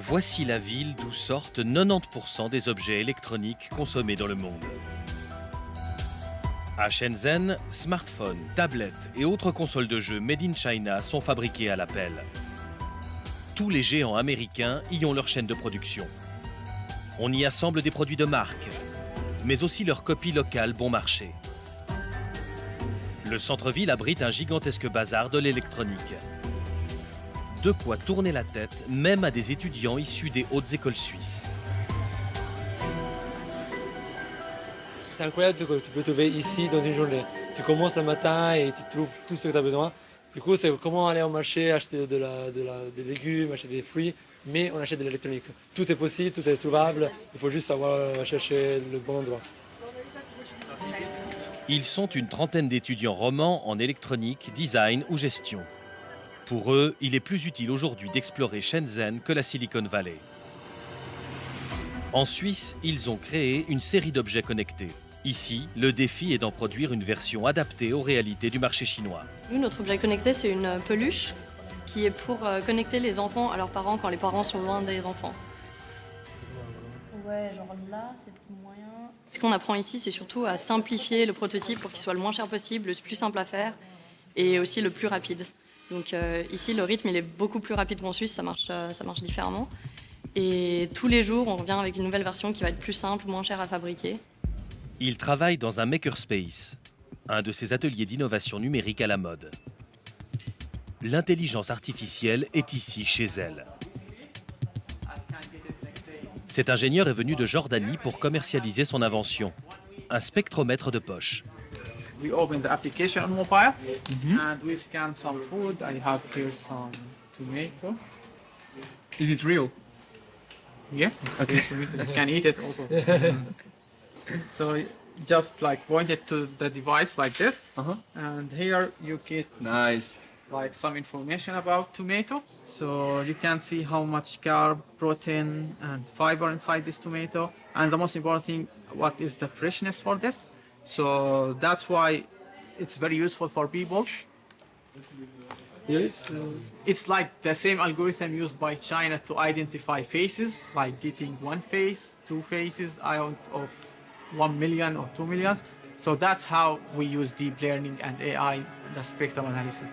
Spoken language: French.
Voici la ville d'où sortent 90% des objets électroniques consommés dans le monde. À Shenzhen, smartphones, tablettes et autres consoles de jeux made in China sont fabriqués à la pelle. Tous les géants américains y ont leur chaîne de production. On y assemble des produits de marque, mais aussi leurs copies locales bon marché. Le centre-ville abrite un gigantesque bazar de l'électronique. De quoi tourner la tête, même à des étudiants issus des hautes écoles suisses. C'est incroyable ce que tu peux trouver ici dans une journée. Tu commences le matin et tu trouves tout ce que tu as besoin. Du coup, c'est comment aller au marché, acheter des légumes, acheter des fruits, mais on achète de l'électronique. Tout est possible, tout est trouvable, il faut juste savoir chercher le bon endroit. Ils sont une trentaine d'étudiants romans en électronique, design ou gestion. Pour eux, il est plus utile aujourd'hui d'explorer Shenzhen que la Silicon Valley. En Suisse, ils ont créé une série d'objets connectés. Ici, le défi est d'en produire une version adaptée aux réalités du marché chinois. Nous, notre objet connecté, c'est une peluche qui est pour connecter les enfants à leurs parents quand les parents sont loin des enfants. Ouais, genre là, c'est moyen. Ce qu'on apprend ici, c'est surtout à simplifier le prototype pour qu'il soit le moins cher possible, le plus simple à faire et aussi le plus rapide. Donc ici, le rythme il est beaucoup plus rapide qu'en Suisse, ça marche différemment. Et tous les jours, on revient avec une nouvelle version qui va être plus simple, moins chère à fabriquer. Ils travaillent dans un makerspace, un de ces ateliers d'innovation numérique à la mode. L'intelligence artificielle est ici chez elle. Cet ingénieur est venu de Jordanie pour commercialiser son invention, un spectromètre de poche. We open the application on mobile and we scan some food. I have here some tomato. Is it real? Yeah, okay. You can eat it also. So just like point it to the device like this, and here you get Nice. like some information about tomato. So you can see how much carb, protein, and fiber inside this tomato. And the most important thing, what is the freshness for this? So that's why it's very useful for people. It's like the same algorithm used by China to identify faces, like getting one face, two faces out of 1 million or 2 million. So that's how we use deep learning and AI, the spectrum analysis.